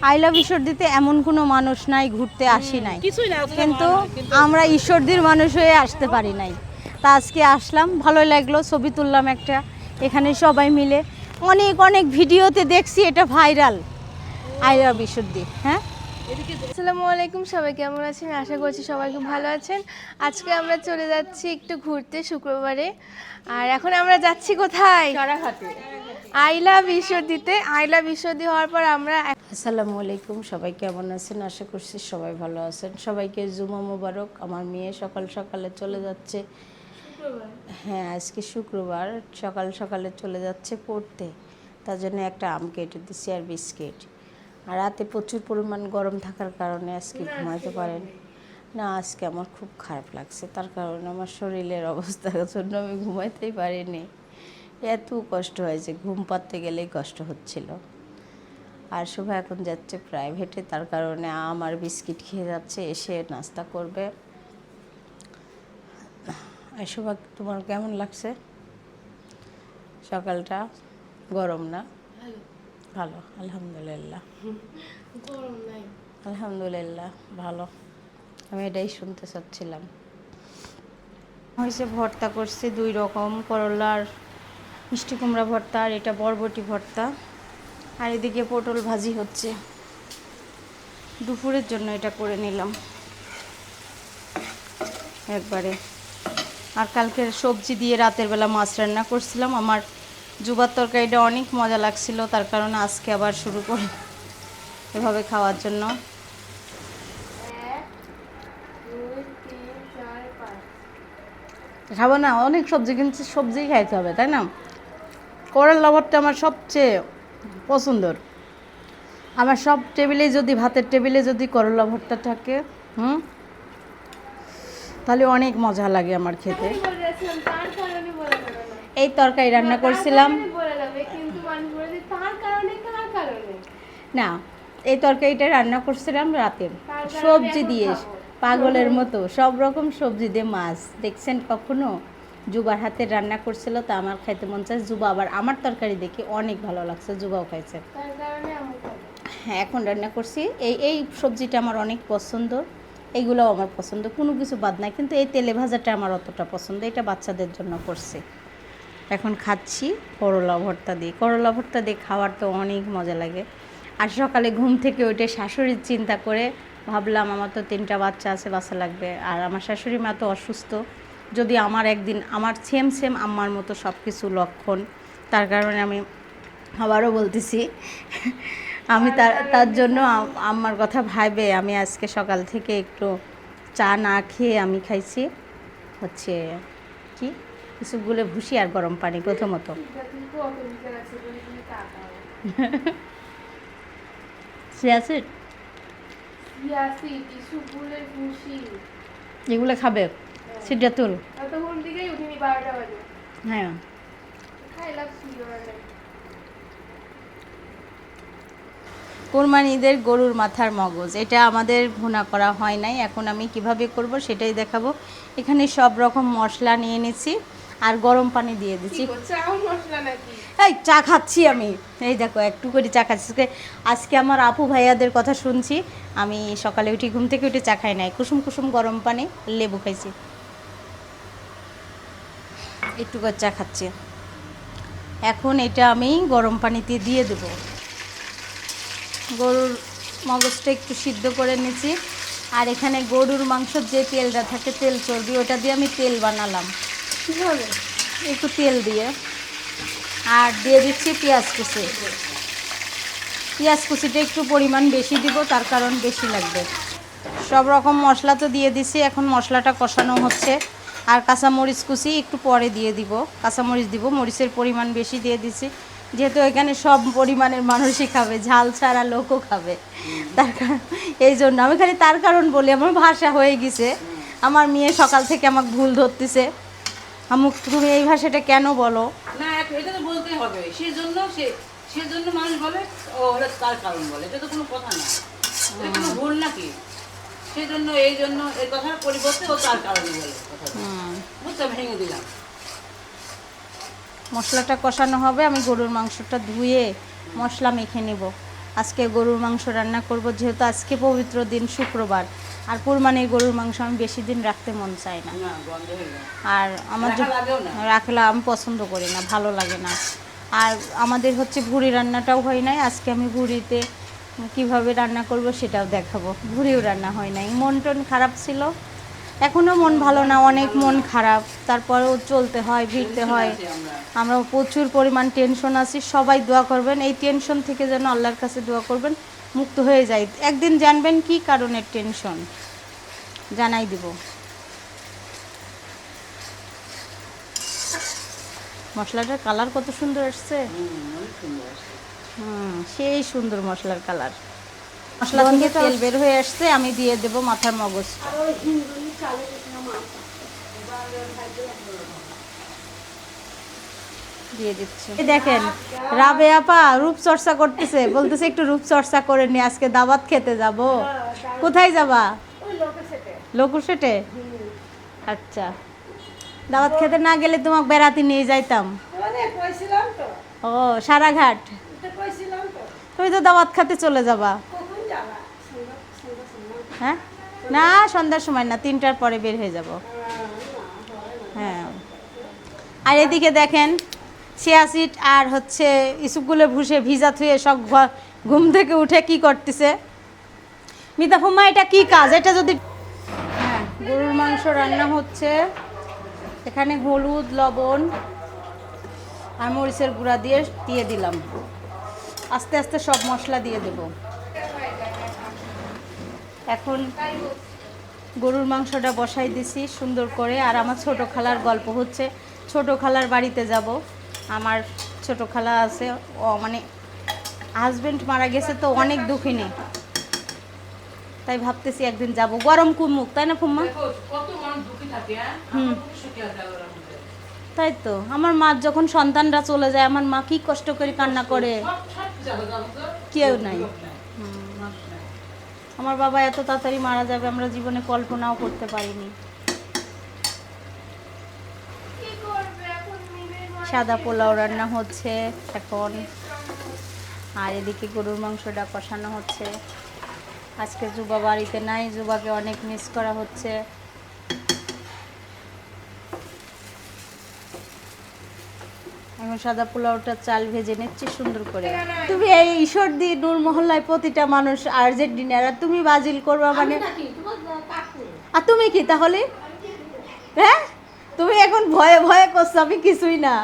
I love ঈশ্বরদীতে এমন কোনো মানুষ নাই ঘুরতে আসি নাই, কিন্তু আমরা ঈশ্বরদীর মানুষ হয়ে আসতে পারি নাই। তা আজকে আসলাম, ভালো লাগলো, ছবি তুললাম একটা এখানে সবাই মিলে। অনেক অনেক ভিডিওতে দেখছি এটা ভাইরাল, আই লাভ ঈশ্বরদী। হ্যাঁ, আসসালামু আলাইকুম, সবাই কেমন আছেন? আশা করছি সবাই খুব ভালো আছেন। আজকে আমরা চলে যাচ্ছি একটু ঘুরতে শুক্রবারে। আর এখন আমরা যাচ্ছি কোথায়? আই লাভ ঈশ্বরদীতে। আই লাভ ঈশ্বরদী হওয়ার পর আমরা আসসালামু আলাইকুম, সবাই কেমন আছেন? আশা করছি সবাই ভালো আছেন। সবাইকে জুমা মোবারক। আমার মেয়ে সকাল সকালে চলে যাচ্ছে, হ্যাঁ আজকে শুক্রবার, সকাল সকালে চলে যাচ্ছে পড়তে। তার জন্য একটা আম কেটে দিচ্ছি আর বিস্কিট। আর রাতে প্রচুর পরিমাণ গরম থাকার কারণে আজকে ঘুমাইতে পারেন না। আজকে আমার খুব খারাপ লাগছে, তার কারণে আমার শরীরের অবস্থার জন্য আমি ঘুমাইতেই পারিনি। এত কষ্ট হয়েছে, ঘুম পাড়তে গেলেই কষ্ট হচ্ছিল। আর শুভা এখন যাচ্ছে প্রাইভেটে, তার কারণে আমার বিস্কিট খেয়ে যাচ্ছে, এসে নাস্তা করবে। আর শুভা, তোমার কেমন লাগছে সকালটা? গরম না? ভালো, আলহামদুলিল্লাহ। আলহামদুলিল্লাহ ভালো। আমি এটাই শুনতে চাচ্ছিলাম। হয়েছে ভর্তা করছি 2 রকম, করলার মিষ্টি কুমড়া ভর্তা আর এটা বরবটি ভর্তা। আর এদিকে পটল ভাজি হচ্ছে, দুপুরের জন্য এটা করে নিলাম একবারে। আর কালকের সবজি দিয়ে রাতের বেলা মাছ রান্না করছিলাম। আমার জুবার তরকারিটা অনেক মজা লাগছিল, তার কারণে আজকে আবার শুরু করি এভাবে খাওয়ার জন্য। খাবো না, অনেক সবজি কিনছি, সবজিই খাইতে হবে তাই না? করলা ভর্তা আমার সবচেয়ে পছন্দর। আমার সব টেবিলে যদি, ভাতের টেবিলে যদি করলা ভর্তা থাকে, তাহলে অনেক মজা লাগে আমার খেতে। এই তরকারি রান্না করছিলাম না, এই তরকারিটা রান্না করছিলাম রাতের সবজি দিয়ে, পাগলের মতো সব রকম সবজি দিয়ে মাছ। দেখছেন কখনো? জুবার হাতে রান্না করছিল, তা আমার খাইতে মন চায়। জুবা আবার আমার তরকারি দেখে অনেক ভালো লাগছে, জুবাও খাইছে। হ্যাঁ, এখন রান্না করছি। এই সবজিটা আমার অনেক পছন্দ, এইগুলোও আমার পছন্দ, কোনো কিছু বাদ নাই। কিন্তু এই তেলে ভাজাটা আমার অতটা পছন্দ, এটা বাচ্চাদের জন্য করছি। এখন খাচ্ছি করলা ভর্তা দিয়ে। করলা ভর্তা দিয়ে খাওয়ার তো অনেক মজা লাগে। আর সকালে ঘুম থেকে ওইটা শাশুড়ির চিন্তা করে ভাবলাম আমার তো 3টা বাচ্চা আছে, বাচ্চা লাগবে। আর আমার শাশুড়ি মা তো অসুস্থ, যদি আমার একদিন আমার সেম আম্মার মতো সব কিছু লক্ষণ, তার কারণে আমি আবারও বলতেছি আমি তার জন্য আম্মার কথা ভাবে আমি আজকে সকাল থেকে একটু চা না খেয়ে আমি খাইছি হচ্ছে কি কিছুগুলো ভুসি আর গরম পানি প্রথমত। এগুলো খাবে, সিডা তুল। হ্যাঁ, কোরবানি ঈদের গরুর মাথার মগজ, এটা আমাদের ভুনা করা হয় নাই। এখন আমি কিভাবে করব সেটাই দেখাবো। এখানে সব রকম মশলা নিয়ে নিয়েছি আর গরম পানি দিয়ে দিচ্ছি। এই চা খাচ্ছি আমি, এই দেখো একটু করে চা খাচ্ছি। আজকে আমার আপু ভাইয়াদের কথা শুনছি। আমি সকালে উঠি, ঘুম থেকে উঠে চা খাই নাই, কুসুম কুসুম গরম পানি লেবু খাইছি, একটু করে চা খাচ্ছি। এখন এটা আমি গরম পানিতে দিয়ে দেবো। গরুর মগজটা একটু সিদ্ধ করে নিয়েছি। আর এখানে গরুর মাংসর যে তেলটা থাকে, তেল চর্বি, ওটা দিয়ে আমি তেল বানালাম। কীভাবে? একটু তেল দিয়ে, আর দিয়ে দিচ্ছি পেঁয়াজ কুচি। পেঁয়াজ কুচিটা একটু পরিমাণ বেশি দিব, তার কারণ বেশি লাগবে। সব রকম মশলা তো দিয়ে দিছি, এখন মশলাটা কষানো হচ্ছে। আর কাঁচামরিচ কুচি একটু পরে দিয়ে দিব, কাঁচামরিচ দিব, মরিচের পরিমাণ বেশি দিয়ে দিছি, যেহেতু এখানে সব পরিমাণের মানুষই খাবে, ঝাল ছাড়া লোকও খাবে। তার কারণ এই জন্য আমি খালি তার কারণ বলি, আমার ভাষা হয়ে গেছে। আমার মেয়ে সকাল থেকে আমাকে ভুল ধরতেছে, আমুক তুমি এই ভাষাটা কেন বলো না, এটা তো বলতেই হবে। সেজন্য মানুষ বলে ও হলো তার কারণ বলে, এটা তো কোনো কথা না, এটা কোনো ভুল নাকি? সেজন্য এই জন্য এই কথার পরিবর্তে ও তার কারণে বলে কথা। বুঝতে ভেঙে দিলাম। মশলাটা কষানো হবে, আমি গরুর মাংসটা ধুয়ে মশলা মেখে নেব। আজকে গরুর মাংস রান্না করব, যেহেতু আজকে পবিত্র দিন শুক্রবার, আর কুরবানির গরুর মাংস আমি বেশি দিন রাখতে মন চাই না। না গন্ধ হয়ে যায়। আর আমার রাখা লাগেও না। রাখলে আমি পছন্দ করি না, ভালো লাগে না। আর আমাদের হচ্ছে ভুড়ি রান্নাটাও হয় নাই, আজকে আমি ভুড়িতে কিভাবে রান্না করব সেটাও দেখাবো। ভুড়িও রান্না হয় নাই, মন টন খারাপ ছিল, এখনও মন ভালো না, অনেক মন খারাপ, তারপরেও চলতে হয়, ভিড়তে হয়। আছি আমরা। আমরা প্রচুর পরিমাণ টেনশন আছি, সবাই দোয়া করবেন এই টেনশন থেকে যেন আল্লাহর কাছে দোয়া করবেন মুক্ত হয়ে যায়। একদিন জানবেন কি কারণের টেনশন, জানাই দিব। মশলাটার কালার কত সুন্দর আসছে, অনেক সুন্দর আসছে। সেই সুন্দর মশলার কালার। মশলা থেকে তেল বের হয়ে আসছে, আমি দিয়ে দেব মাথার মগজ। দিয়ে দিচ্ছি। এই দেখেন রাবে আপা রূপচর্চা করতেছে, বলতেছে একটু রূপচর্চা করে নি, আজকে দাওয়াত খেতে যাব। কোথায় যাবা? লোকুর সেটে। আচ্ছা, দাওয়াত খেতে না গেলে তোমাকে বেড়াতে নিয়ে যাইতাম। ও সারাঘাট, তুমি তো দাওয়াত খেতে চলে যাবা। হ্যাঁ না, সন্ধ্যার সময় না, 3টার পরে বের হয়ে যাব। হ্যাঁ, আর এদিকে দেখেন চিয়া সিড আর হচ্ছে ইসুপগুলো ভুষে ভিজা থুয়ে সব ঘুম থেকে উঠে কি করতেছে। মিতা ফুম্মা এটা কি কাজ, এটা যদি। হ্যাঁ, গরুর মাংস রান্না হচ্ছে, এখানে হলুদ লবণ আর মরিচের গুঁড়া দিয়ে দিয়ে দিলাম, আস্তে আস্তে সব মশলা দিয়ে দেব। এখন গরুর মাংসটা বসাই দিছি সুন্দর করে। আর আমার ছোট খালার গল্প হচ্ছে, ছোট খালার বাড়িতে যাব। আমার ছোট খালা আছে, ও মানে হাজবেন্ড মারা গেছে তো অনেক দুঃখিনী, তাই ভাবতেছি একদিন যাব। গরম কুমুক, তাই না ফুম্মা? দেখো, কত মানুষ দুঃখী থাকে, হ্যাঁ? আমার পক্ষে সুখী আছে আল্লাহর রহমতে। তাই তো, আমার মা যখন সন্তানরা চলে যায়, আমার মা কি কষ্ট করে কান্না করে, সব যাবে, যাবো তো। কেউ নাই। লোক নাই। মানুষ নাই। আমার বাবা এত তাড়াতাড়ি মারা যাবে আমরা জীবনে কল্পনাও করতে পারিনি। সাদা পোলাও রান্না হচ্ছে এখন, আর এদিকে গরুর মাংসটা কষানো হচ্ছে। আজকে জুবা বাড়িতে নাই, জুবাকে অনেক মিস করা হচ্ছে। এখন সাদা পোলাওটা চাল ভেজে নিচ্ছি সুন্দর করে। তুমি এই ঈশ্বরদী নূর মহল্লায় প্রতিটা মানুষ আর্জেন্টিনার, আর তুমি বাজিল করবা মানে। আর তুমি কি তাহলে? হ্যাঁ, তুমি এখন ভয়ে ভয়ে করছো, আমি কিছুই না।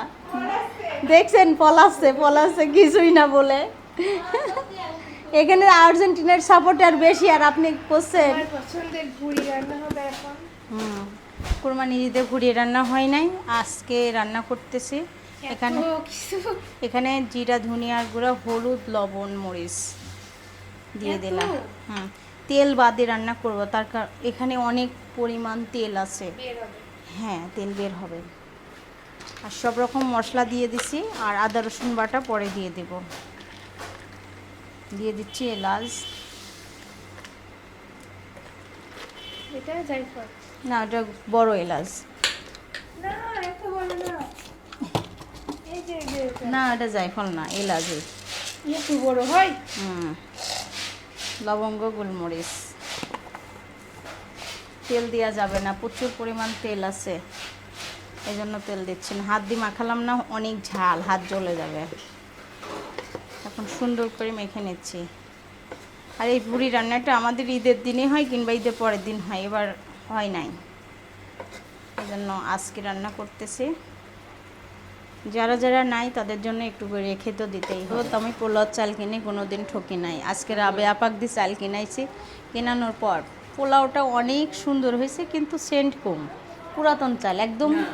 দেখছেন পলাচ্ছে পলাচ্ছে কিছুই না বলে। এখানে আর্জেন্টিনার সাপোর্টার বেশি, আর আপনি করছেন। পছন্দের ভুড়ি রান্না হবে এখন। কুরবানি ঈদে ভুড়ি রান্না হয় নাই, আজকে রান্না করতেছি। এখানে এখানে জিরা ধনিয়ার গুঁড়া হলুদ লবণ মরিচ দিয়ে দিলাম। তেল বাদে রান্না করব, তার কারণ এখানে অনেক পরিমাণ তেল আছে। হ্যাঁ, তেল বের হবে। আর সব রকম মশলা দিয়ে দিছি, আর আদা রসুন বাটা পরে দিয়ে দেব। দিয়ে দিচ্ছি এলাচ, এটা জায়ফল না ওটা বড় এলাচ, না, এত বড় না, এই যে না এটা জায়ফল না, এলাচ। একটু বড় হয়। লবঙ্গ গোলমরিচ। তেল দেওয়া যাবে না, প্রচুর পরিমাণ তেল আছে, এই জন্য তেল দিচ্ছি না। হাত দিয়ে মাখালাম না, অনেক ঝাল, হাত জ্বলে যাবে। এখন সুন্দর করে মেখে নিচ্ছি। আর এই ভুড়ি রান্নাটা আমাদের ঈদের দিনে হয় কিংবা ঈদের পরের দিন হয়, এবার হয় নাই, এই জন্য আজকে রান্না করতেছি। যারা যারা নাই তাদের জন্য একটু করে রেখে তো দিতেই হবে। তো আমি পোলাওর চাল কিনে কোনো দিন ঠকি নাই, আজকে রাবে আপাক দিয়ে চাল কিনাইছি। কেনানোর পর পোলাওটা অনেক সুন্দর হয়েছে, কিন্তু সেন্ট কম, পুরাতন চাল একদম। না,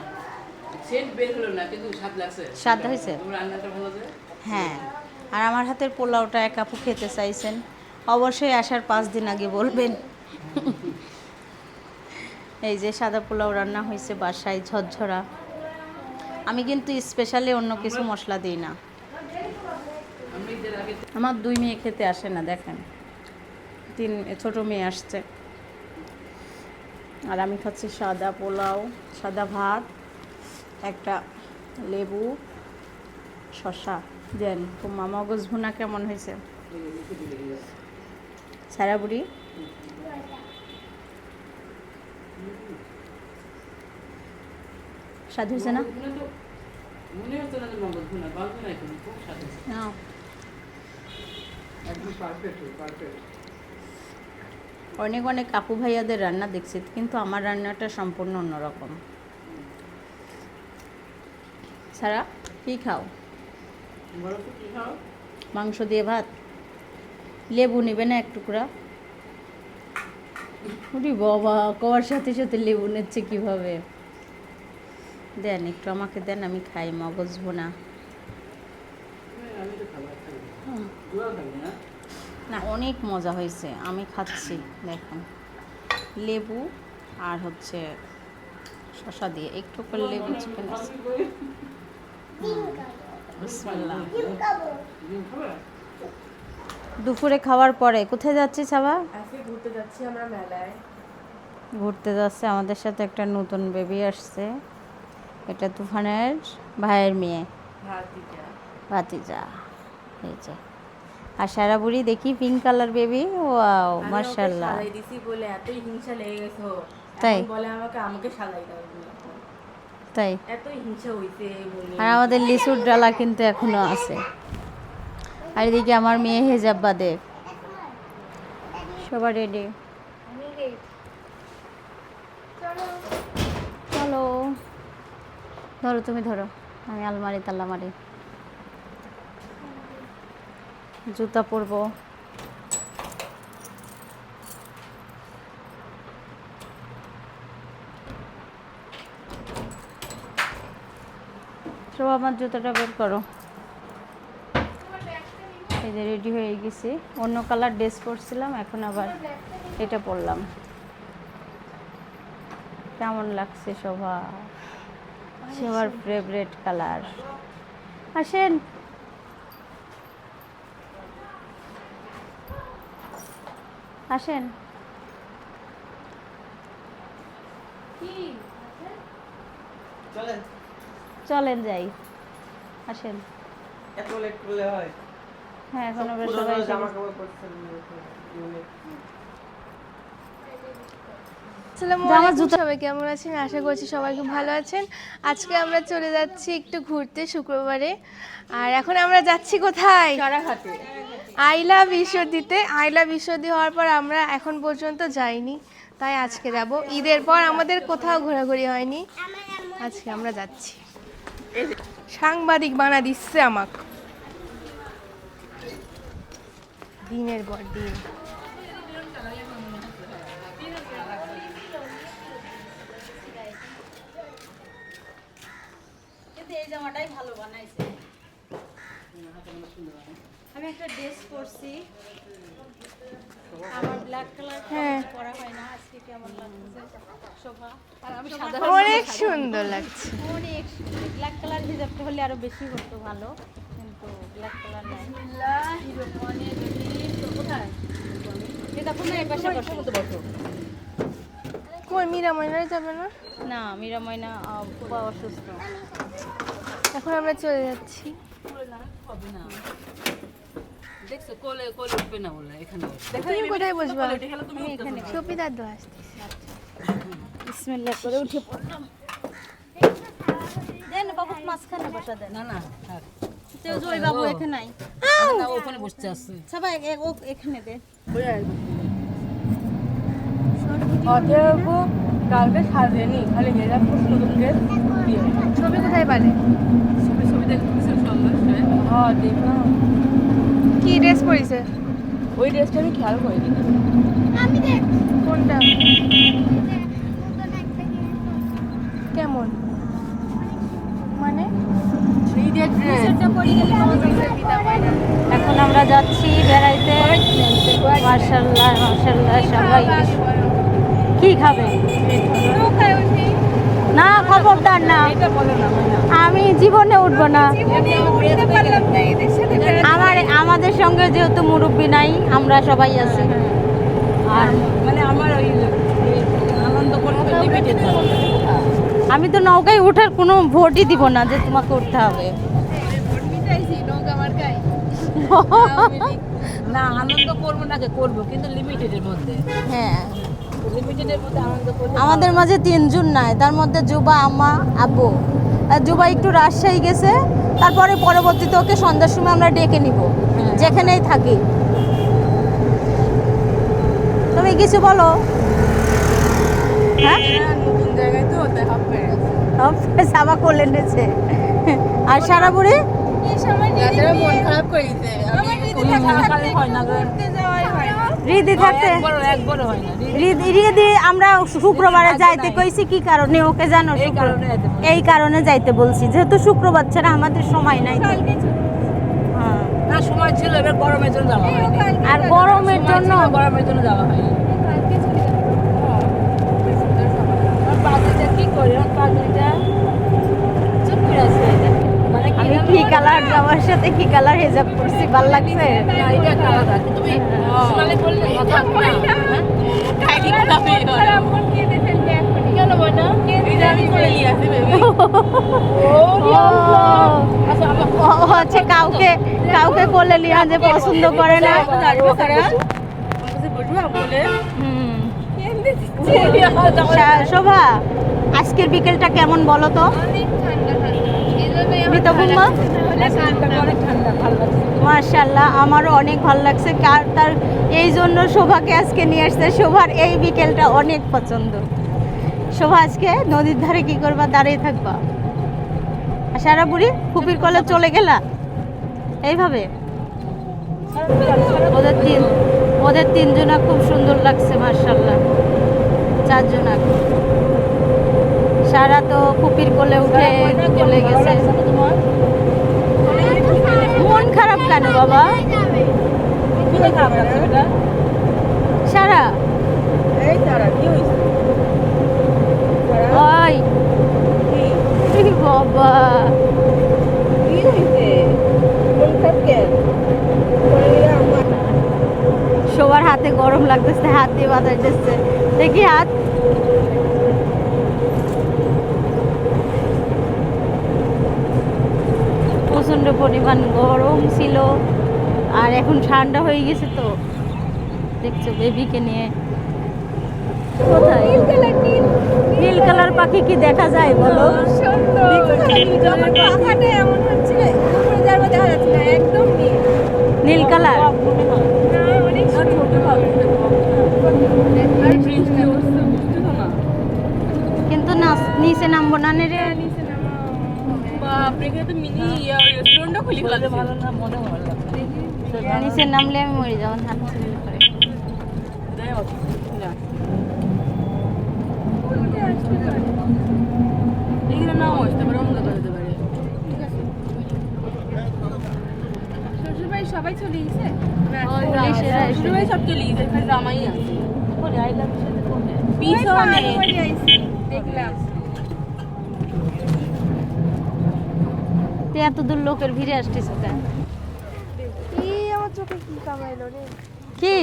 সেন্ট বের হলো না, কিন্তু স্বাদ লাগছে। স্বাদ হয়েছে? তোমার রান্নাটা ভালো যে। হ্যাঁ, আর আমার হাতের পোলাওটা এক আপু খেতে চাইছেন, অবশ্যই আসার 5 দিন আগে বলবেন। এই যে সাদা পোলাও রান্না হয়েছে বাসায় ঝরঝরা। আমি কিন্তু স্পেশালি অন্য কিছু মশলা দিই না। আমি ঈদের আগে আমার 2 মেয়ে খেতে আসে না, দেখেন 3 ছোট মেয়ে আসছে। আর আমি খাচ্ছি সাদা পোলাও, সাদা ভাত, একটা লেবু, শসা। দেন তোমার মগজ ভুনা কেমন হয়েছে? সারা বুড়ি স্বাদ হয়েছে না? মনে হতো না যে মগজ ভুনা, গল্প নাই কোনো, খুব স্বাদ হয়েছে। নাও। একদম পারফেক্ট পারফেক্ট। অনেক অনেক আপু ভাইয়াদের রান্না দেখছি, কিন্তু আমার রান্নাটা সম্পূর্ণ অন্যরকম। সারা কি খাও? বলো তো কি খাও? মাংস দিয়ে ভাত, লেবু নেবে না এক টুকরা? ওরে বাবা, কবার সাথে সাথে লেবু নিচ্ছে কিভাবে! দেন একটু আমাকে দেন, আমি খাই মগজ ভুনা। আমি তো খাবার খাই। হুম। তোরাও খাবি না? না, অনেক মজা হয়েছে, আমি খাচ্ছি। দেখুন, লেবু আর হচ্ছে শসা দিয়ে একটু করে লেবু চিকেন আছে। বিসমিল্লাহ। ডিম খাবে? দুপুরে খাওয়ার পরে কোথায় যাচ্ছি সাবা? আজকে ঘুরতে যাচ্ছি আমরা মেলায়। ঘুরতে যাচ্ছে, আমাদের সাথে একটা নতুন বেবি আসছে। এটা তুফানের ভাইয়ের মেয়ে, ভাতিজা। এই যে। আর সারা বুড়ি দেখি পিঙ্ক কালার বেবি। ওয়াও, মাশাআল্লাহ। সাজাই দিছি বলে এতই হিংসা লেগে গেছে ওর। তাই? এখন বলে আমাকে সাজাই দাও বলে। তাই? এতই হিংসা হইছে বলে। আর আমাদের লিচুর ডালা কিন্তু এখনো আছে। আর এদিকে আমার মেয়ে হেজাব বাদে। সবার রেডি? চলো, ধরো, তুমি ধরো, আমি আলমারি তালা মারি। জুতা পরবো। সব আমার জুতাটা বের করো। এই যে রেডি হয়ে গেছি। অন্য কালার ড্রেস পরছিলাম, এখন আবার এটা পরলাম। কেমন লাগছে শোভা? সবার ফেভারিট কালার। আসেন। আসেন। চলেন, চলেন যাই। আসেন। এত লেট করলে হয়? হ্যাঁ, এখন আমরা পুরনো সবাই জামা কাপড় পরছেন। আসসালামু জামা আলাইকুম, জুতা- সবাই কেমন আছেন? আশা করছি সবাই খুব ভালো আছেন। আজকে আমরা চলে যাচ্ছি একটু ঘুরতে শুক্রবারে। আর এখন আমরা যাচ্ছি কোথায়? চড়াঘাটে। আইলা বিশ্বদিতে। আইলা বিশ্বদি হওয়ার পর আমরা এখন পর্যন্ত যাইনি, তাই আজকে যাব। ঈদের পর আমাদের কোথাও ঘোরাঘুরি হয়নি, আজকে আমরা যাচ্ছি। সাংবাদিক বানা দিচ্ছে আমাকে দিনের পর দিন। এই জামাটাই ভালো বানাইছে। আমি একটা ড্রেস পরছি, আমার ব্ল্যাক কালার হ্যাঁ। পরা হয় না। আজকে কেমন লাগছে শোভা? আর আমি সাদা অনেক সুন্দর লাগছে। অনেক সুন্দর। ব্ল্যাক কালার হিজাবটা হলে আরো বেশি হতো ভালো, কিন্তু ব্ল্যাক কালার নাই। কোথায়? এটা কোনো এই পাশে বসো। কই মীরা ময়নারে যাবে না? না, মীরা ময়না খুব অসুস্থ। এখন আমরা চলে যাচ্ছি। হবে না। দেখছো কোলে কোলে উঠবে না বলে এখানে বসে। তুমি কোথায় বসবা? কোলে উঠে গেলে তুমি এখানে। সপিদার দো আসতে। বিসমিল্লাহ করে উঠে পড়লাম। দেন বাবু, মাঝখানে বসা দেন। না না থাক। তো জয় বাবু এখানে নাই। না ওখানে বসতে আসছে। সবাই ও এখানে দে। অতএব কালকে সাজেনি, খালি মেয়েরা নতুন ড্রেস দিয়ে। ছবি কোথায় পারে? ছবি দেখতে সুন্দর। হ্যাঁ দেখলাম। কি ড্রেস পরিছে? ওই ড্রেসটা আমি খেয়াল করিনি। আমি দেখ কোনটা কেমন মানে ঈদের ড্রেস। এখন আমরা যাচ্ছি বেড়াইতে। মাশাআল্লাহ মাশাআল্লাহ। সবাই কি খাবে? না, খবরদার না, আমি জীবনে উঠবো না। আমাদের সঙ্গে যেহেতু মুরব্বি নাই, আমরা সবাই আছি। আর মানে আমার ওই আনন্দ করতে লিমিটেড। আমি তো নৌকায় ওঠার কোনো ভোটই দিব না যে তোমাকে উঠতে হবে। না আনন্দ করবো না করবো কিন্তু লিমিটেডের মধ্যে, হ্যাঁ লিমিটেডের মধ্যে আনন্দ করবো। আমাদের মাঝে 3 জন নাই, তার মধ্যে জুবা, আম্মা, আব্বু। আর জুবা একটু রাজশাহী গেছে, তারপরে পরবর্তীতে ওকে সন্ধ্যার সময় আমরা ডেকে নিব যেখানেই থাকি। তুমি কিছু বলো। হ্যাঁ নতুন জায়গায় তো তাই হাফ পেয়ে গেছে। সাবা করলে নেছে। আর সারা বুড়ি যাদের মন খারাপ করে দিতে হয় না গো, রিদি থাকতে একবারও হয় না। রিদি আমরা শুক্রবারে যাইতে কইছি কি কারণে ওকে জানো? এই কারণে যেতে বলছি। এই কারণে যাইতে বলছি, যেহেতু শুক্রবার ছাড়া আমাদের সময় নাই তো। হ্যাঁ। না সময় ছিল, এবার গরমের জন্য যাওয়া হয়নি। আর গরমের জন্য গরমের জন্য যাওয়া হয়নি। আমার পাখিটা কি করি, আমার পাখিটা চুপ করে আছে। মানে কি আমি জানো? কি কালার জামার সাথে কি কালার হিজাব করছি, ভাল লাগছে? না, এটা একটা আলাদা। তুমি সোনালি বললে কথা না, হ্যাঁ? কেন বল না? এটা আমি করে নিয়ে আসি, baby। আচ্ছা, আমার ও হচ্ছে কাউকে কোলে লিয়া যে পছন্দ করে না। হুম। শোভা, আজকের বিকেলটা কেমন বলো তো? মিতা বুম্মা? অনেক ঠান্ডা, ভালো লাগছে। মাশাআল্লাহ, আমারও অনেক ভালো লাগছে। তার এই জন্য শোভাকে আজকে নিয়ে আসছে। শোভার এই বিকেলটা অনেক পছন্দ। শোভা আজকে নদীর ধারে কি করবা, দাঁড়িয়ে থাকবা? আর সারা বুড়ি ফুপির কলে চলে গেলা এইভাবে? ওদের তিনজনা খুব সুন্দর লাগছে মাশাআল্লাহ, 4 জনা। সারা তো ফুপির কোলে উঠে চলে গেছে। মন খারাপ কেন বাবা? সারা এই তারা কি হইছে? ওই কি বাবা, কি হইছে? কোন থাকে? সবার হাতে গরম লাগতেছে, হাত দিয়ে বাতাস দিচ্ছে। দেখি হাত। প্রচন্ড পরিমাণ গরম ছিল, আর এখন ঠান্ডা হয়ে গেছে তো। দেখছো বেবিকে নিয়ে কোথায়? নীল কালার পাখি কি দেখা যায় বলো? নীল কালার কিন্তু নিচে নামবো না রে। ভালো না, মনে ভালো লাগছে। নিচে নামলে আমি মরে যাবো হাত ছেড়ে করে। এখানে নাও আসতে পারে, অন্য কোথাও যেতে পারে। সবাই চলে গেছে। পুলিশেরা এসে- শ্বশুরবাড়ি সব চলে গেছে, খালি জামাই আছে। কোনে আইলাম সাথে কোনে? পিছনে। দেখলাম তুই এত দূর লোকের ভিড়ে আসছিস কেন? কি আমার চোখে কি কামাইলো রে। কি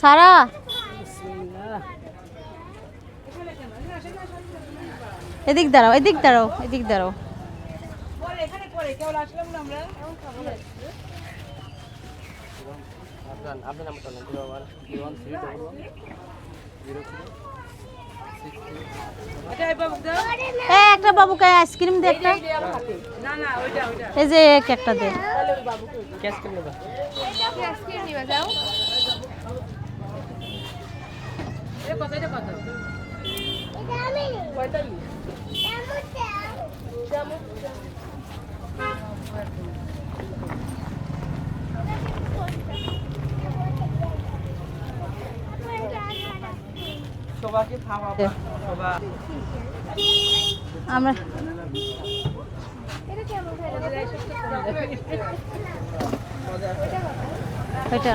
সারা? এদিক দাঁড়াও, এদিক দাঁড়াও, এদিক দাঁড়াও। একটা বাবুকে আইসক্রিম দে একটা। এই যে একটা দে। আজকে নিবা যাও। সবাইকে খাওয়াবা, সবাই আমরা এটা কেমন ওইটা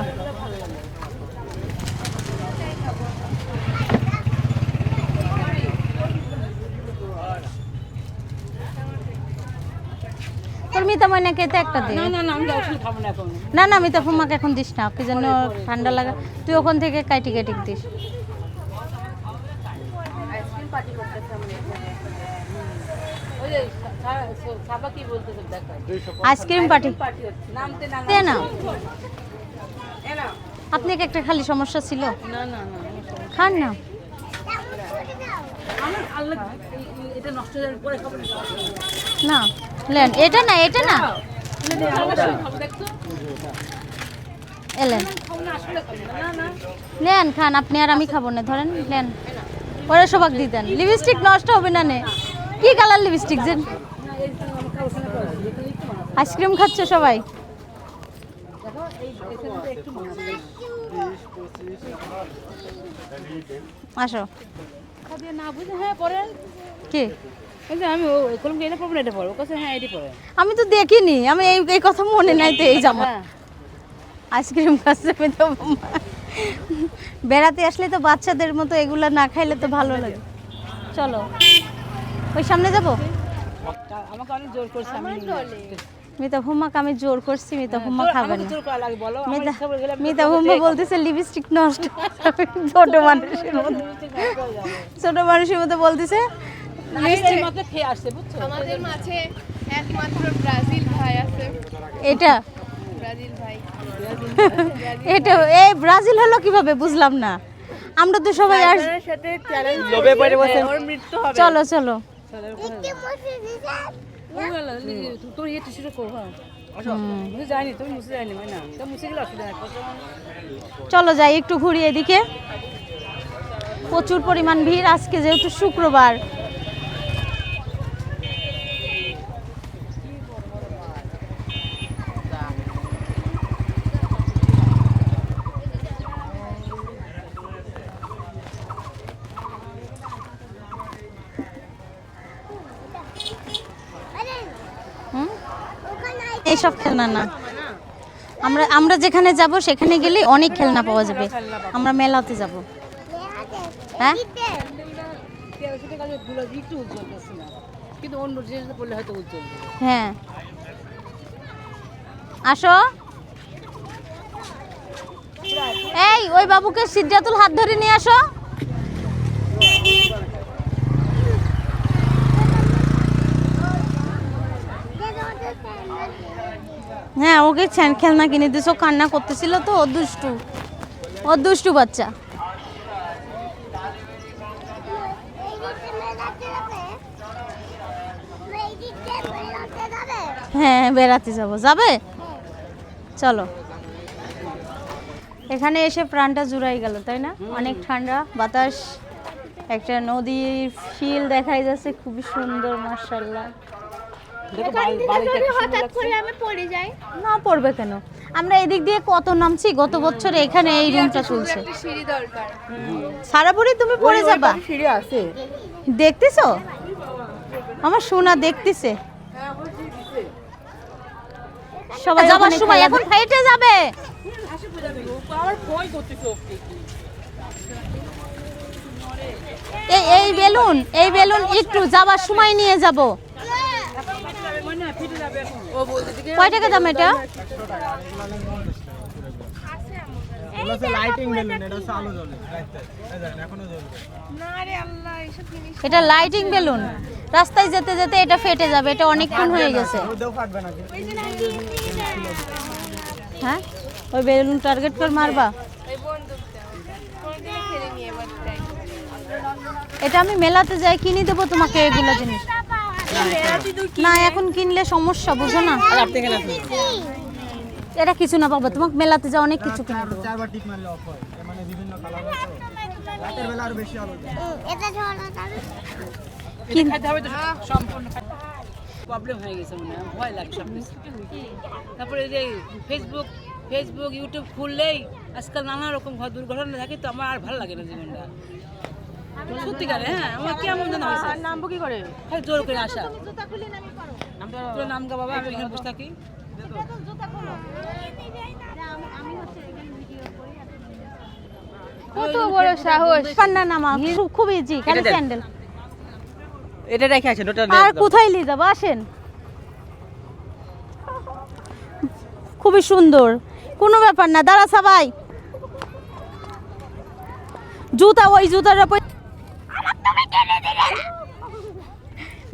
তোর মিতা ময়নাকে তো একটা দে। না না না, আমি আসলে খাবো না এখন। না না, মিতা ফুমাকে এখন দিস না, কি যেন ঠান্ডা লাগা। তুই ওখান থেকে কাটি কাটি দিস। আইসক্রিম পার্টি করতেছে আমরা এখানে। ওই যে সাবা কি বলতেছে দেখাই আইসক্রিম পার্টি নামতে না দে না আপনি কি একটা খালি সমস্যা ছিল না না না খান না আমার আল্লাহ এটা নষ্ট হয়ে যাবে পরে খাবো না লেন এটা না এটা না দেখছো এলেন খাবো না আসলে খাবো না না নেন খান আপনি আর আমি খাবো না ধরেন নেন ওরা সবাক দিতেন লিপস্টিক নষ্ট হবে না নে কি কালার লিপস্টিক যে আইসক্রিম খাচ্ছে সবাই আসো খাদিয়ে না বুঝে হ্যাঁ পড়েন কি কিন্তু আমি ও কলম এটা পড়বো না এটা পড়বো কাছে হ্যাঁ এটি পড়ে আমি তো দেখিনি আমি এই কথা মনে নাই তো এই জামা হ্যাঁ আইসক্রিম খাচ্ছে আমি তো বেড়াতে আসলে তো বাচ্চাদের মতো এগুলা না খাইলে তো ভালো লাগে চলো ওই সামনে যাব আমাকে অনেক জোর করছে আমি মিতা হুম্মাকে আমি জোর করছি মিতা হুম্মা খাবে আমাকে না জোর করা লাগে বলো আমার মিতা ইচ্ছা করে গেলে আমি মিতা হুম্মা বলতেছে লিপস্টিক নষ্ট ছোট মানুষের মতো ছোট মানুষের মতো বলতেছে লিপস্টিক মতো খেয়ে আসছে বুঝছো আমাদের মাঝে একমাত্র ব্রাজিল ভাই আছে, এটা ব্রাজিল ভাই। এটা এই ব্রাজিল হলো কিভাবে বুঝলাম না আমরা তো সবাই আর সাথে চ্যালেঞ্জ লোভে পড়ে বসে ওর মৃত্যু হবে চলো চলো তোর ইয়ে টিস্যুটা করো হ্যাঁ মুছে যায়নি তুমি মুছে যায়নি না তো মুছে গেলে অসুবিধা নাই চলো যাই একটু ঘুরি এদিকে প্রচুর পরিমাণ ভিড় আজকে যেহেতু শুক্রবার হুম? এইসব খেলনা না আমরা আমরা যেখানে যাব সেখানে গেলে অনেক খেলনা পাওয়া যাবে আমরা মেলাতে যাব হ্যাঁ সেটা কাজে গুলো একটু উজ্জ্বল করছে না কিন্তু অন্য জিনিস পড়লে হয়তো উজ্জ্বল হ্যাঁ আসো এই ওই বাবুকে সিদ্ধাতুল হাত ধরে নিয়ে আসো হ্যাঁ ওকে খেলনা কিনে দিছো কান্না করতেছিল তো ও দুষ্টু বাচ্চা হ্যাঁ বেড়াতে যাবে চলো এখানে এসে প্রাণটা জুড়াই গেল তাই না অনেক ঠান্ডা বাতাস একটা নদীর ফিল দেখাই যাচ্ছে খুবই সুন্দর মাশাআল্লাহ হঠাৎ করে আমি পড়ে যাই, না পড়বে কেন আমরা এদিক দিয়ে কত নামছি গত বছর এখানে এই রুমটা চলছে একটা সিঁড়ি দরকার। সারাপুরি তুমি পড়ে যাবা সিঁড়ি আছে দেখতেছো আমার সোনা দেখতেছে সবাই যাবার সময় এখন হেঁটে যাবে আমার ভয় করতেছে ওকে এই বেলুন একটু যাবার সময় নিয়ে যাব ও বলতে দিকে কয় টাকা দাম এটা লাইটিং বেলুন এটা চালু জ্বলে এখনো জ্বলবে না রে আল্লাহ, এসব জিনিস এটা লাইটিং বেলুন রাস্তায় যেতে যেতে এটা ফেটে যাবে এটা অনেকক্ষণ হয়ে গেছে ওটাও ফাটবে না হ্যাঁ ওই বেলুন টার্গেট করে মারবা এই বন্দুকটা কোনদিন খেলে নিয়ে এবার চাই। এটা আমি মেলাতে যাই কিনে দেবো তোমাকে এগুলো জিনিস না এখন কিনলে সমস্যা বুঝো না আপনি কেন আসেন এটা কিছু না বাবা তোমাকে মেলাতে যা অনেক কিছু কিনে দেবো চারবার টিক মারলে অফ হয় মানে বিভিন্ন কালার আছে রাতের বেলা আরো বেশি আলো দেয় খাইতে হবে তো সম্পূর্ণ প্রবলেম হয়ে গেছে মনে হয় ভয় লাগে সব কিছু তারপরে এই যে ফেসবুক ইউটিউব খুললেই আজকাল নানা রকম দুর্ঘটনা থাকে তো আমার আর ভালো লাগে না জীবনটা সত্যিকারে হ্যাঁ আমার কেমন জানা হয়েছে নামবো কি করে হ্যাঁ জোর করে আসা তোর নাম গা বাবা আমি এখানে বসে থাকি কত বড় সাহস! পান্না নামা খুব ইজি খালি স্যান্ডেল এটা রেখে আছেন ওটা আর কোথায় নিয়ে যাবো আসেন খুবই সুন্দর কোনো ব্যাপার না দাঁড়া সবাই জুতার উপর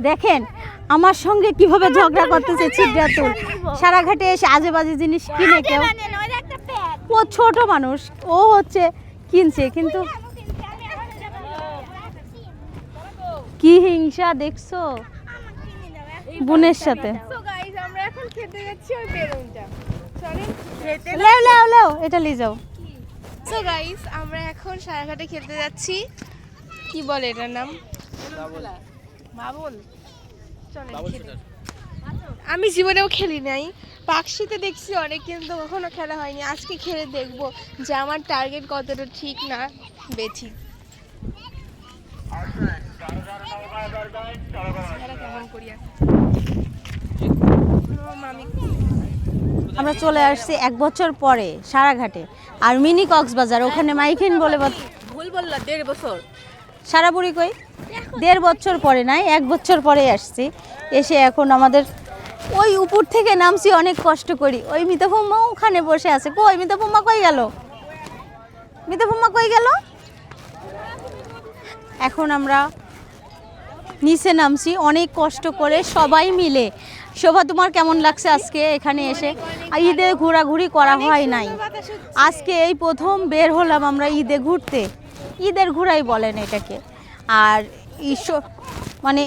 দেখেন আমার সঙ্গে কিভাবে ঝগড়া করতেছে ছিদ্রাতুল। সারাঘাটে এসে আজে বাজে জিনিস কিনে কেউ, ও ছোট মানুষ, ও হচ্ছে কিনছে, কিন্তু কি হিংসা দেখছো বোনের সাথে। সো গাইস আমরা এখন খেতে যাচ্ছি ওই বেলুনটা, চলেন খেতে। লেও লেও লেও এটা নিয়ে যাও। সো গাইস আমরা এখন সারাঘাটে খেলতে যাচ্ছি, কি বলে এটার নাম? বাবুল। চলেন খেলি। আমি জীবনেও খেলি নাই, পাকশিতে দেখছি অনেক, কিন্তু কখনো খেলা হয়নি। আজকে খেলে দেখবো যে আমার টার্গেট কতটা ঠিক না বেঠিক। কেমন করি মামি। আমরা চলে আসছি 1 বছর পরে সারাঘাটে, আর মিনি কক্সবাজার, ওখানে মাইকিন বলে ভুল বললা, 1.5 বছর। সারাবুড়ি কই 1.5 বছর পরে নাই, 1 বছর পরে আসছি। এসে এখন আমাদের ওই উপর থেকে নামছি, অনেক কষ্ট করি। ওই মিতাফুম্মা ওখানে বসে আছে, কই মিতাফুম্মা কই গেল, মিতাফুম্মা কই গেল? এখন আমরা নিচে নামছি অনেক কষ্ট করে সবাই মিলে। শোভা, তোমার কেমন লাগছে আজকে এখানে এসে? ঈদে ঘোরাঘুরি করা হয় নাই, আজকে এই প্রথম বের হলাম আমরা ঈদে ঘুরতে। ঈদের ঘোরাই বলেন এটাকে। আর মানে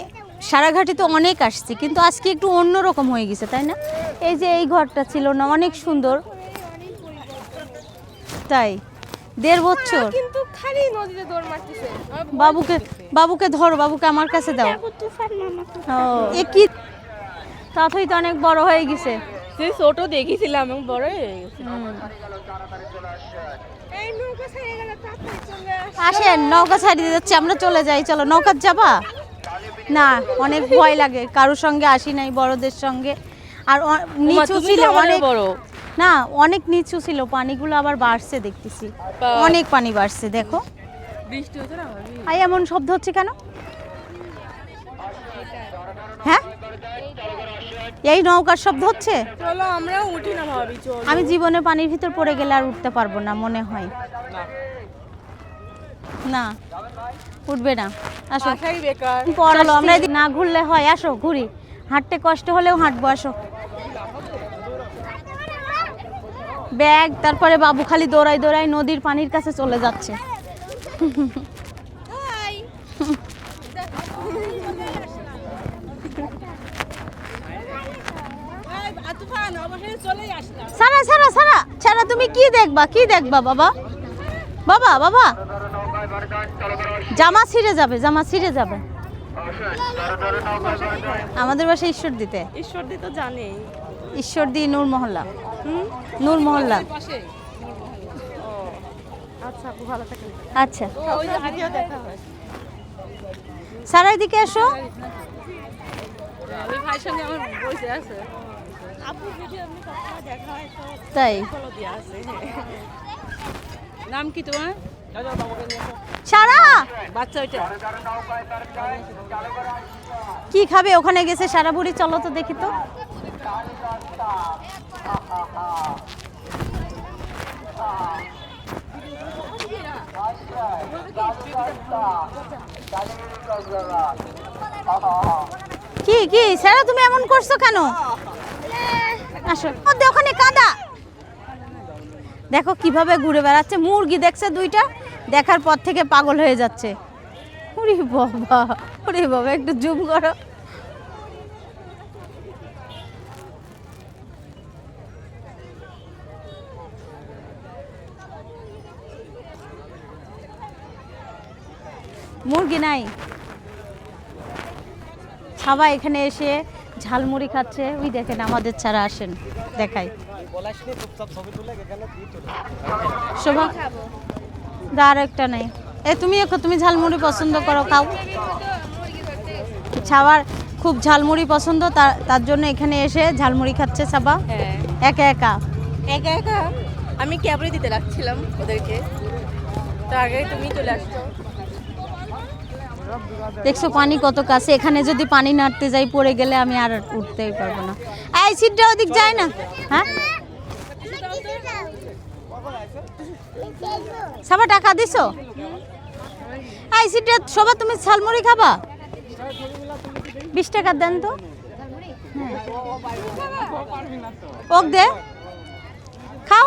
সারাঘাটে তো অনেক আসছি, কিন্তু আজকে একটু অন্যরকম হয়ে গেছে, তাই না? এই যে এই ঘরটা ছিল না, অনেক সুন্দর, তাই 1.5 বছর। কিন্তু খালি নদীতে দৌড় মারতেছে। বাবুকে ধরো, বাবুকে আমার কাছে দাও। ও এ কি, তাতই তো অনেক বড় হয়ে গেছে। সেই ছোট দেখেছিলাম, এবং বড় হয়ে গেছে। এই নৌকা ছেড়ে গেলে তাড়াতাড়ি চলে আসো। আসেন, নৌকা ছাড়িয়ে যাচ্ছে, আমরা চলে যাই। চলো, নৌকা যাবা? না, অনেক ভয় লাগে, কারোর সঙ্গে আসি নাই, বড়দের সঙ্গে। আর নিচু ছিল অনেক, না অনেক নিচু ছিল, পানিগুলো আবার বাড়ছে দেখতেছি, অনেক পানি বাড়ছে। দেখো বৃষ্টি হচ্ছে না। আই এমন শব্দ হচ্ছে কেন? হ্যাঁ, এই নৌকার শব্দ হচ্ছে। চলো আমরা উঠি না ভাবি, চলো। আমি জীবনে পানির ভিতর পড়ে গেলে আর উঠতে পারবো না মনে হয়। না, উঠবে না। আসো, আশাই বেকার। চলো আমরা এদিকে না ঘুরলে হয়, আসো ঘুরি। হাঁটতে কষ্ট হলেও হাঁটবো, আসো। ব্যাগ, তারপরে বাবু খালি দৌড়াই দৌড়াই নদীর পানির কাছে চলে যাচ্ছে। সারা সারা সারা সারা, তুমি কি দেখবা, কি দেখবা বাবা? বাবা বাবা, জামা ছিঁড়ে যাবে, জামা ছিঁড়ে যাবে। আমাদের বাসায় ঈশ্বরদী তো জানে। ঈশ্বরদী নূর মহল্লা, নূর মহল্লা। আচ্ছা, আপু ভালো থাকেন। আচ্ছা, ওই যে ভিডিও দেখা হয়। সারা এদিকে এসো। ওই ভাইয়ের সঙ্গে আমার বসে আছে। আপু ভিডিও এমনি কথা দেখা হয় তো তাই ফলো দিয়া আছে। নাম কি তোমার? সারা বাচ্চা ওইটা। কি খাবে? ওখানে গেছে সারা বুড়ি, চলো তো দেখি তো। কি কি সারা, তুমি এমন করছো কেন? আসো, ওখানে কাদা। দেখো কিভাবে ঘুরে বেড়াচ্ছে, মুরগি দেখছে 2টা, দেখার পর থেকে পাগল হয়ে যাচ্ছে। ওরে বাবা, ওরে বাবা, একটু জুম করো। মুরগি নাই। সবাই এখানে এসে ঝালমুড়ি খাচ্ছে। ওই দেখেন আমাদের ছাড়া, আসেন দেখাই। শোভা, আর একটা নেই। তুমি ঝালমুড়ি পছন্দ করো, খাও। ছাবার খুব ঝালমুড়ি পছন্দ, তার জন্য এখানে এসে ঝালমুড়ি খাচ্ছে সাবা। একা একা একা একা আমি ক্যাবরে দিতে লাগছিলাম ওদেরকে, তার আগে তুমি চলে আসছো। দেখছো পানি কত কাছে, এখানে যদি পানি নাড়তে যাই পড়ে গেলে আমি আর উঠতেই পারবো না। এই সিটটা ওদিক যায় না। হ্যাঁ, সাবা টাকা দিছো? এই সিটটা, সবা তুমি ঝালমুড়ি খাবা? 20 টাকা দেন তো। হ্যাঁ ওক দে, খাও।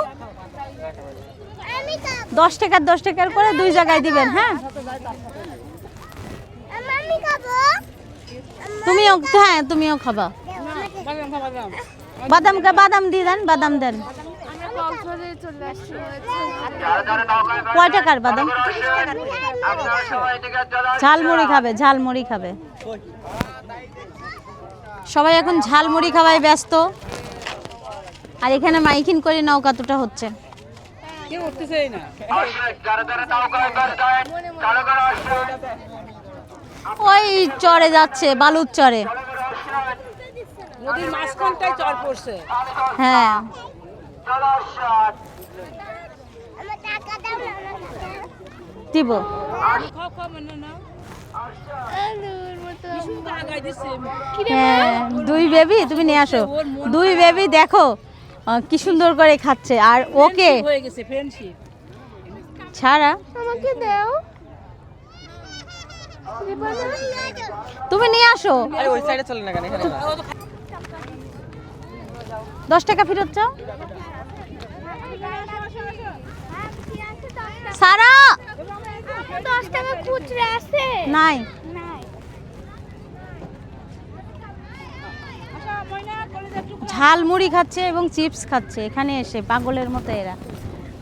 10 টাকার করে 2 জায়গায় দিবেন। হ্যাঁ তুমিও, হ্যাঁ তুমিও খাবা। বাদাম দিয়ে দেন, বাদাম দেন। আমরা কক্সবাজারে চলে আসছি। কয় টাকার বাদাম? ঝালমুড়ি খাবে, ঝালমুড়ি খাবে। সবাই এখন ঝালমুড়ি খাওয়ায় ব্যস্ত। আর এখানে মাইকিং করে নৌকাতুটা হচ্ছে। কেউ উঠতেছেই না। ওই চরে যাচ্ছে, বালুর চরে। নদীর মাঝখানটায় চর পড়ছে। হ্যাঁ দিব। খাও খাও মানে না। আলুর মতো। বিশুকে আগায় দিচ্ছে। হ্যাঁ 2 বেবি তুমি নিয়ে আসো। 2 বেবি দেখো কি সুন্দর করে খাচ্ছে। আর ওকে হয়ে গেছে ফ্রেন্ডশিপ। ছাড়া আমাকে দাও। তুমি নিয়ে আসো। আরে ওই সাইডে চলে না কেন এখানে? 10 টাকা ফেরত চাও। সারা 10 টাকা খুচরা আছে? নাই। ঝালমুড়ি খাচ্ছে এবং চিপস খাচ্ছে এখানে এসে, পাগলের মতো এরা।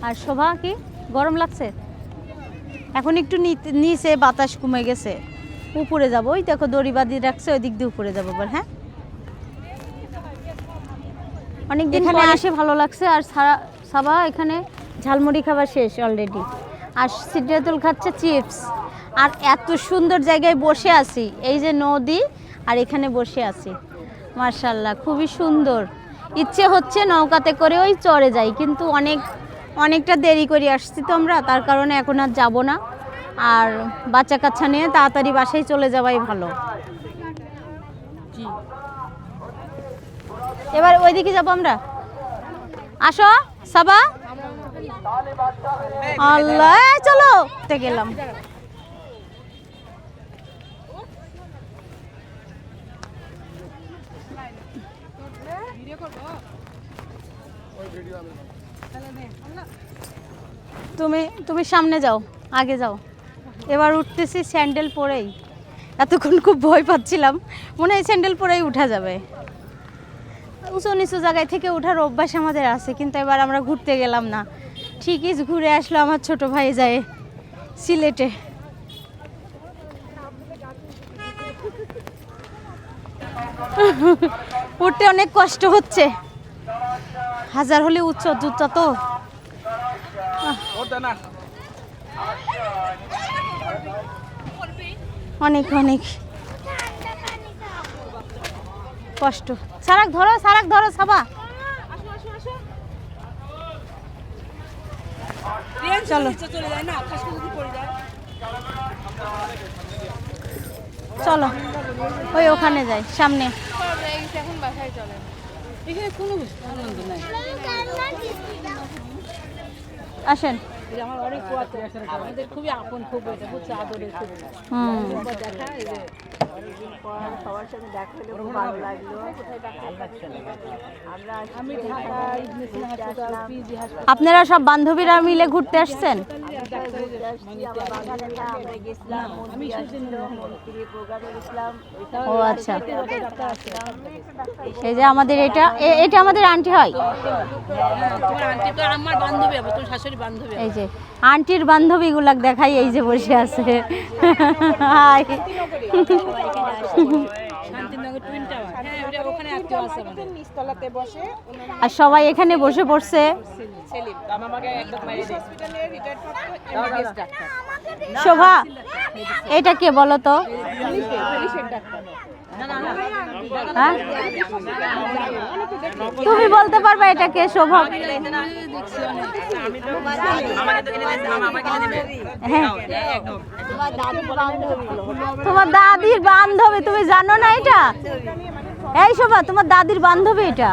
আর শোভা কি গরম লাগছে? এখন একটু নিচে বাতাস কমে গেছে, উপরে যাবো। ওই দেখো দড়ি বাঁধিয়ে রাখছে, ওই দিক দিয়ে উপরে যাবো বল। হ্যাঁ অনেকদিন এখানে আসে, ভালো লাগছে। আর সাবা এখানে ঝালমুড়ি খাবার শেষ অলরেডি। আর সিদ্রাতুল খাচ্ছে চিপস। আর এত সুন্দর জায়গায় বসে আছি, এই যে নদী, আর এখানে বসে আছি। মাশাআল্লাহ খুবই সুন্দর। ইচ্ছে হচ্ছে নৌকাতে করে ওই চরে যাই, কিন্তু অনেকটা দেরি করে আসছি তো আমরা, তার কারণে এখন আর যাব না। আর বাচ্চা কাচ্চা নিয়ে তাড়াতাড়ি বাসায় চলে যাওয়াই ভালো। এবার ওইদিকে যাবো আমরা। আসো সাবা। আল্লাহ চলো গেলাম। তুমি সামনে যাও, আগে যাও। এবার উঠতেছি স্যান্ডেল পরেই। এতক্ষণ খুব ভয় পাচ্ছিলাম, মনে হয় স্যান্ডেল পরেই উঠা যাবে। উঁচু নিচু জায়গায় থেকে ওঠার অভ্যাস আমাদের আছে, কিন্তু এবার আমরা ঘুরতে গেলাম না। ঠিকই ঘুরে আসলো আমার ছোট ভাই যায় সিলেটে। উঠতে অনেক কষ্ট হচ্ছে, হাজার হলে উচ্চ জুতা তো। অনেক কষ্ট। সারাক ধরো সাবা। চলো চলো ওই ওখানে যাই সামনে। এখন বাসায় চলে। এখানে কোনো আনন্দ নাই। আসেন। এটা আমার অনেক পোয়াতে আমাদের খুবই আপন, খুব এটা হচ্ছে আদরের খুব দেখা। এই যে অনেকদিন পর সবার সাথে দেখা হলে খুব ভালো লাগলো। আমি ঢাকায় আপনারা সব বান্ধবীরা মিলে ঘুরতে আসছেন? ও আচ্ছা, এই যে আমাদের এটা আমাদের আন্টি হয়। আমার বান্ধবী হবে, তোর শাশুড়ি বান্ধবী। এই যে আন্টির বান্ধবী গুলাক দেখাই, এই যে বসে আছে। হাই। Shantinagar twin tower. হ্যাঁ ওটা ওখানে আত্মীয় আছে আমাদের। নিচতলাতে বসে আর সবাই এখানে বসে পড়ছে। সেলিম আমাকে একদম মাইরে দিয়েছে। হসপিটালে রিটায়ার্ড করতে এমবিবিএস ডাক্তার। শোভা এটা কে বলো তো? পুলিশের ডাক্তার। হ্যাঁ তুমি বলতে পারবে এটা কে? শোভা হ্যাঁ তোমার দাদির বান্ধবী, তুমি জানো না এটা? এই শোভা তোমার দাদির বান্ধবী এটা।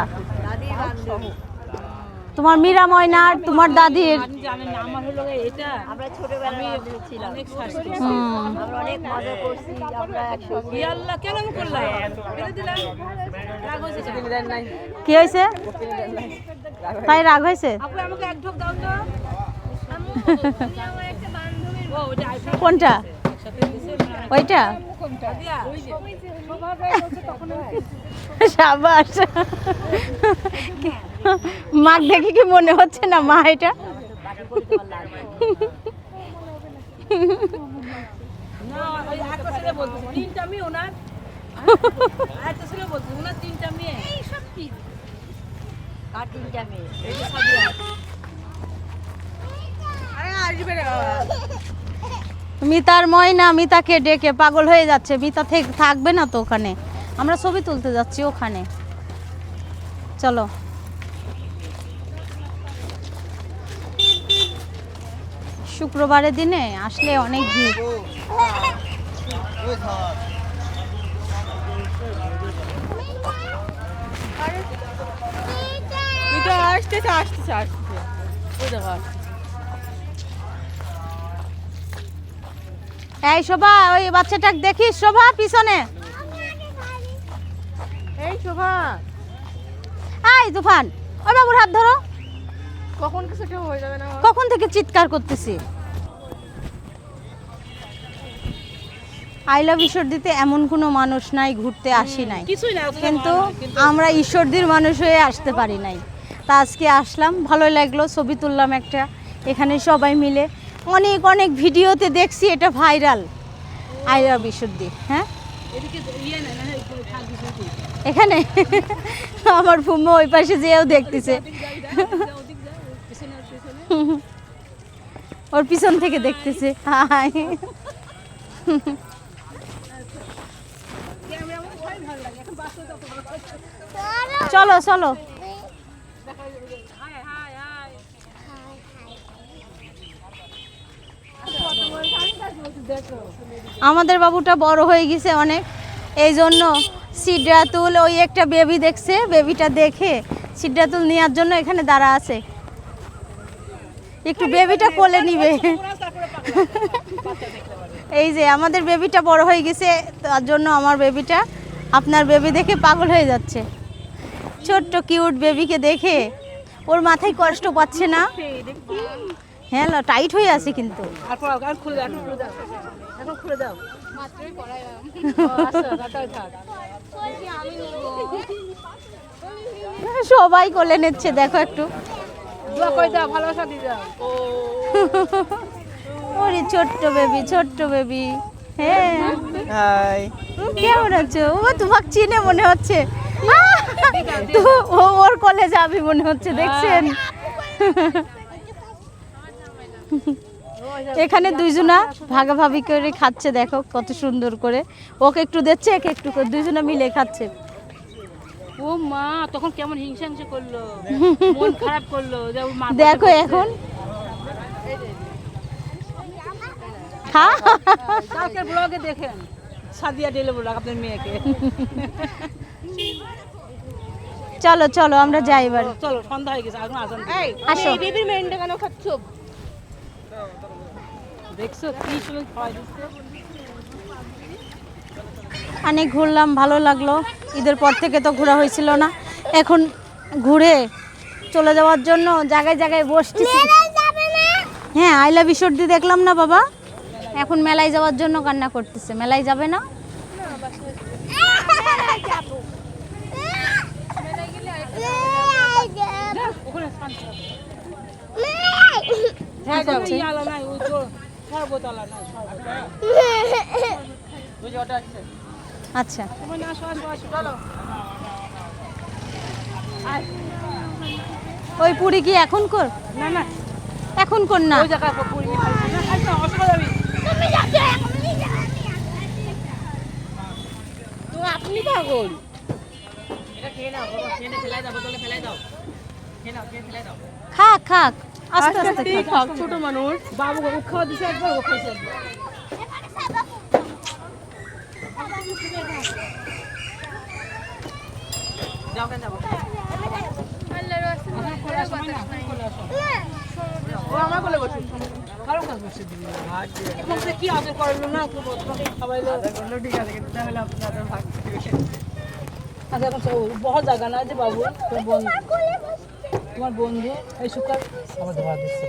তোমার মীরা ময়নার, তোমার দাদির। আপনি জানেন না আমার হলো এটা আমরা ছোটবেলায় বান্ধবী ছিলাম, অনেক শাস্তি আমরা অনেক মজা করছি, আমরা একসঙ্গে। আল্লাহ কেন এমন করলাম ফেলে দিলাম রাগ হয়েছে কি হয়েছে? তাই রাগ হয়েছে? আপু আমাকে এক ঢোক দাও তো ও ওটা আইফোন কোনটা? একসাথে দিছে ওইটা? দিয়া সাবাস। মাক দেখে কি মনে হচ্ছে না মা এটা? না ওই একটা ছেলে বলতেছে তিনটা মেয়ে ওনার একটা ছেলে বলতেছে ওনার তিনটা মেয়ে এই সব কি আর 3টা মেয়ে। এই যে সাদিয়া আরে আসবে রে মিতার ময়না মিতাকে ডেকে পাগল হয়ে যাচ্ছে। মিতা থাকবে না তো ওখানে, আমরা ছবি তুলতে যাচ্ছি ওখানে। চলো শুক্রবারের দিনে আসলে অনেক ভিড়। এটা আসতেছে আসতেছে আসতেছে ওই দেখো এই শোভা, ওই বাচ্চাটাকে দেখিস শোভা পিছনে। এই শোভা, এই তুফান, ওই বাবুর হাত ধরো। কখন কিছুটা হয়ে যাবে না? কখন থেকে চিৎকার করতেছি। আই লাভ ঈশ্বরদীতে এমন কোনো মানুষ নাই ঘুরতে আসি নাই, কিছুই না কিন্তু আমরা ঈশ্বরদীর মানুষ হয়ে আসতে পারি নাই। তা আজকে আসলাম, ভালো লাগলো, ছবি তুললাম একটা এখানে সবাই মিলে। অনেক অনেক ভিডিওতে দেখছি এটা ভাইরাল, আই লাভ ঈশ্বরদী। হ্যাঁ এদিকে ইয়ে না না থাকবি শুধু এখানে আমার ফুম্মা ওই পাশে যেও দেখতেছে, ওদিক যা পিছনে পিছনে ওর পিছন থেকে দেখতেছে। হাই চলো চলো, আমাদের বাবুটা বড় হয়ে গেছে অনেক, এই জন্য সিদ্ধাতুল ওই একটা বেবি দেখছে, বেবিটা দেখে সিদ্ধাতুল নেওয়ার জন্য এখানে দাঁড়া আছে, একটু বেবিটা কোলে নিবে। এই যে আমাদের বেবিটা বড় হয়ে গেছে, তার জন্য আমার বেবিটা আপনার বেবি দেখে পাগল হয়ে যাচ্ছে। ছোট্ট কিউট বেবিকে দেখে ওর মাথায় কষ্ট পাচ্ছে না? হ্যাঁ টাইট হয়ে আছে কিন্তু। আর পড়াও আর খুলে দাও এখন খুলে দাও মাত্রই পড়াইলাম আচ্ছা তাই থাক সবাই কোলে নিচ্ছে, দেখো একটু দোয়া করে দাও ভালোবাসা দিয়ে দাও ওরে ছোট্ট বেবি, ছোট্ট বেবি। হ্যাঁ হাই কেমন আছো? ও তোমাকে চিনে মনে হচ্ছে, তো ও ওর কোলে যাবে মনে হচ্ছে, দেখছেন? এখানে দুইজনা ভাগাভাগি করে খাচ্ছে, দেখো কত সুন্দর করে, ওকে একটু দিচ্ছে একে একটু করে, দুইজনা মিলে খাচ্ছে। ও মা তখন কেমন হিংসা হিংসা করলো, মন খারাপ করলো যে ওর মা দেখো এখন খা। কালকে ব্লগে দেখেন সাদিয়া ডেলে বলল আপনার মেয়েকে। চলো চলো আমরা যাই এবার। চলো সন্ধ্যা হয়ে গেছে এখন আজান এই আসো। এই বেবির মেন্ডা কেন খাচ্ছ? দেখছো কি সুন্দর খাওয়াই দিচ্ছে। অনেক ঘুরলাম, ভালো লাগলো। ঈদের পর থেকে তো ঘোরা হয়েছিল না, এখন ঘুরে চলে যাওয়ার জন্য জায়গায় জায়গায় বসতেছি। হ্যাঁ আই লাভ ঈশ্বরদী দেখলাম না বাবা, এখন মেলায় যাওয়ার জন্য কান্না করতেছে। মেলায় যাবে না? ওখানে হ্যাঁ যাও এই আলা নাই ওই তো শরবত আলা নাই শরবত ওই যে ওটা আছে আচ্ছা তুমি না আসো আসো আসো চলো ওই পুরি কি এখন কর? না না এখন কর না। ওই জায়গা পুরি খাইছি না খাইছো অসুবিধা যাবি তো আপনি পাগল এটা খেয়ে নাও বাবা খেয়ে ফেলাই দাও বোতলে ফেলাই দাও খেয়ে নাও খেয়ে ফেলাই দাও খাক খাক আস্তে আস্তে খাক। ছোট মানুষ বাবু ও খাওয়া দিছে একবার ও খাইছে একবার যাও কেন যাবো আল্লাহর রাস্তায় ও আমার কোলে বসে তোমাকে কি আদর করলো না তোমাকে খাওয়াইলো ঠিক আছে কিন্তু তাহলে আপনাদের ভাগ আচ্ছা এখন বহু জায়গা না যে বাবু তোমার বন্ধু এই সুকার আমার ধোয়া দিচ্ছে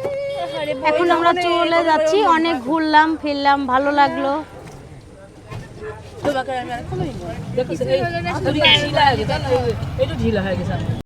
এখন আমরা চলে যাচ্ছি, অনেক ঘুরলাম ফিরলাম, ভালো লাগলো। দেখো এই ঢিলা হয়ে গেছে, একটু ঢিলা হয়ে গেছে।